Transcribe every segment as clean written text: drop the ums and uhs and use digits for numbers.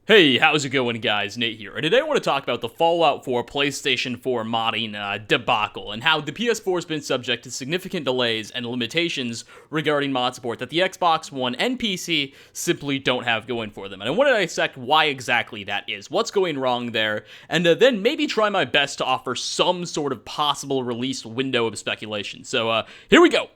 Hey, how's it going, guys? Nate here, and today I want to talk about the Fallout 4 PlayStation 4 modding debacle, and how the PS4 has been subject to significant delays and limitations regarding mod support that the Xbox One and PC simply don't have going for them. And I want to dissect why exactly that is, what's going wrong there, and then maybe try my best to offer some sort of possible release window of speculation. So, here we go!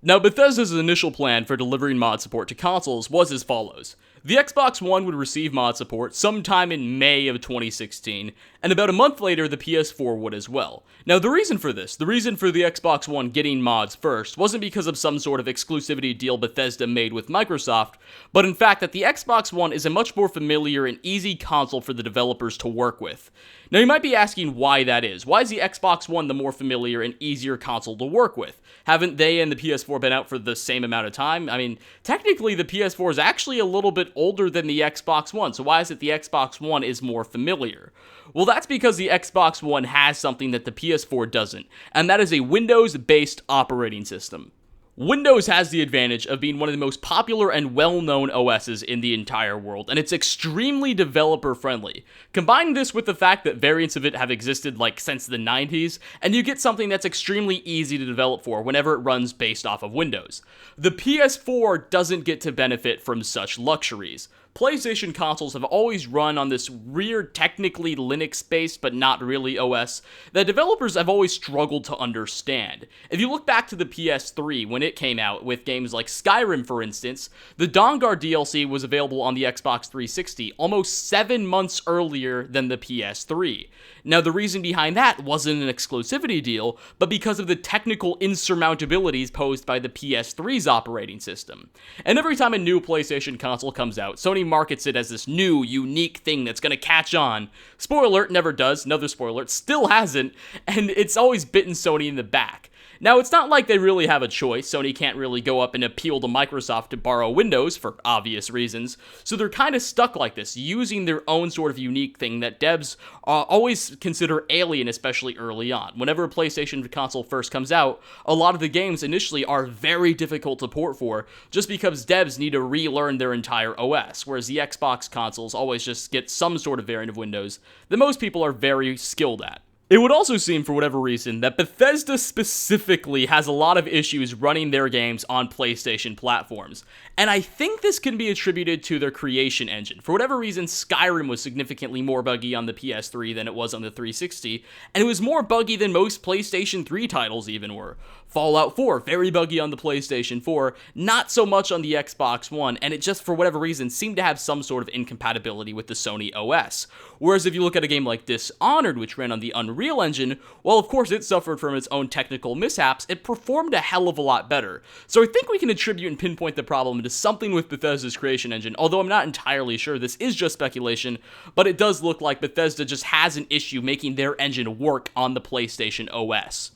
Now, Bethesda's initial plan for delivering mod support to consoles was as follows. The Xbox One would receive mod support sometime in May of 2016, and about a month later, the PS4 would as well. Now, the reason for this, the reason for the Xbox One getting mods first, wasn't because of some sort of exclusivity deal Bethesda made with Microsoft, but in fact that the Xbox One is a much more familiar and easy console for the developers to work with. Now, you might be asking why that is. Why is the Xbox One the more familiar and easier console to work with? Haven't they and the PS4 been out for the same amount of time? I mean, technically the PS4 is actually a little bit older than the Xbox One, so why is it the Xbox One is more familiar? Well, that's because the Xbox One has something that the PS4 doesn't, and that is a Windows-based operating system. Windows has the advantage of being one of the most popular and well-known OSs in the entire world, and it's extremely developer-friendly. Combine this with the fact that variants of it have existed since the 90s, and you get something that's extremely easy to develop for whenever it runs based off of Windows. The PS4 doesn't get to benefit from such luxuries. PlayStation consoles have always run on this weird, technically Linux-based, but not really OS, that developers have always struggled to understand. If you look back to the PS3, when it came out, with games like Skyrim, for instance, the Dawnguard DLC was available on the Xbox 360 almost 7 months earlier than the PS3. Now, the reason behind that wasn't an exclusivity deal, but because of the technical insurmountabilities posed by the PS3's operating system. And every time a new PlayStation console comes out, Sony markets it as this new, unique thing that's gonna catch on. Spoiler alert, never does. Another spoiler alert, still hasn't, and it's always bitten Sony in the back. Now, it's not like they really have a choice. Sony can't really go up and appeal to Microsoft to borrow Windows, for obvious reasons, so they're kind of stuck like this, using their own sort of unique thing that devs always consider alien, especially early on. Whenever a PlayStation console first comes out, a lot of the games initially are very difficult to port for, just because devs need to relearn their entire OS, whereas the Xbox consoles always just get some sort of variant of Windows that most people are very skilled at. It would also seem, for whatever reason, that Bethesda specifically has a lot of issues running their games on PlayStation platforms, and I think this can be attributed to their creation engine. For whatever reason, Skyrim was significantly more buggy on the PS3 than it was on the 360, and it was more buggy than most PlayStation 3 titles even were. Fallout 4, very buggy on the PlayStation 4, not so much on the Xbox One, and it just, for whatever reason, seemed to have some sort of incompatibility with the Sony OS. Whereas if you look at a game like Dishonored, which ran on the Unreal Engine, while of course it suffered from its own technical mishaps, it performed a hell of a lot better. So I think we can attribute and pinpoint the problem to something with Bethesda's creation engine, although I'm not entirely sure. This is just speculation, but it does look like Bethesda just has an issue making their engine work on the PlayStation OS.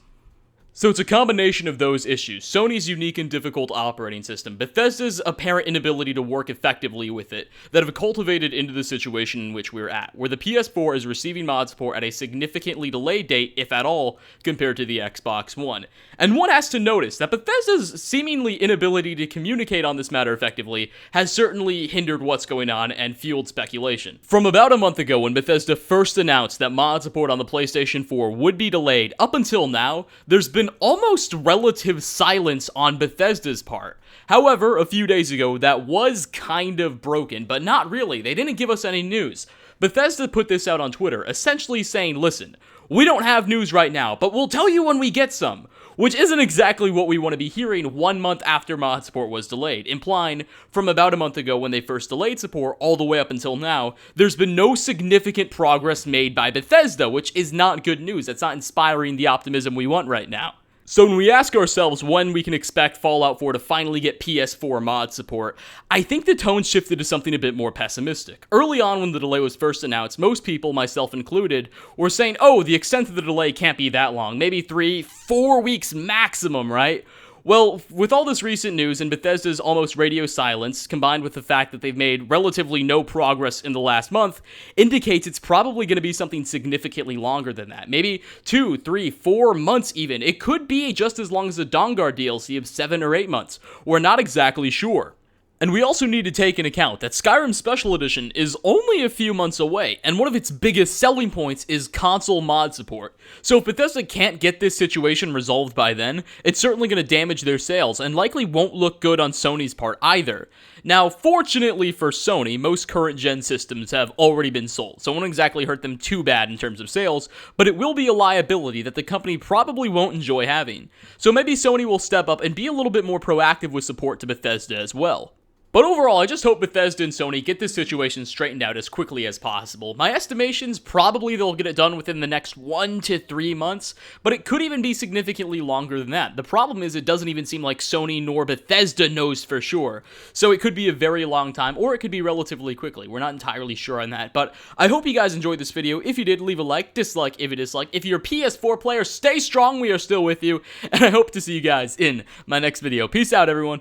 So it's a combination of those issues, Sony's unique and difficult operating system, Bethesda's apparent inability to work effectively with it, that have cultivated into the situation in which we're at, where the PS4 is receiving mod support at a significantly delayed date, if at all, compared to the Xbox One. And one has to notice that Bethesda's seemingly inability to communicate on this matter effectively has certainly hindered what's going on and fueled speculation. From about a month ago, when Bethesda first announced that mod support on the PlayStation 4 would be delayed, up until now, there's been almost relative silence on Bethesda's part. However, a few days ago, that was kind of broken, but not really. They didn't give us any news. Bethesda put this out on Twitter, essentially saying, listen, we don't have news right now, but we'll tell you when we get some. Which isn't exactly what we want to be hearing 1 month after mod support was delayed, implying from about a month ago when they first delayed support all the way up until now, there's been no significant progress made by Bethesda, which is not good news. That's not inspiring the optimism we want right now. So when we ask ourselves when we can expect Fallout 4 to finally get PS4 mod support, I think the tone shifted to something a bit more pessimistic. Early on when the delay was first announced, most people, myself included, were saying, oh, the extent of the delay can't be that long, maybe 3-4 weeks maximum, right? Well, with all this recent news and Bethesda's almost radio silence, combined with the fact that they've made relatively no progress in the last month, indicates it's probably going to be something significantly longer than that. Maybe 2, 3, 4 months even. It could be just as long as the Dawnguard DLC of 7 or 8 months. We're not exactly sure. And we also need to take into account that Skyrim Special Edition is only a few months away, and one of its biggest selling points is console mod support. So if Bethesda can't get this situation resolved by then, it's certainly going to damage their sales, and likely won't look good on Sony's part either. Now, fortunately for Sony, most current-gen systems have already been sold, so it won't exactly hurt them too bad in terms of sales, but it will be a liability that the company probably won't enjoy having. So maybe Sony will step up and be a little bit more proactive with support to Bethesda as well. But overall, I just hope Bethesda and Sony get this situation straightened out as quickly as possible. My estimations, probably they'll get it done within the next 1 to 3 months, but it could even be significantly longer than that. The problem is it doesn't even seem like Sony nor Bethesda knows for sure. So it could be a very long time, or it could be relatively quickly. We're not entirely sure on that, but I hope you guys enjoyed this video. If you did, leave a like, dislike if you dislike. If you're a PS4 player, stay strong, we are still with you, and I hope to see you guys in my next video. Peace out, everyone.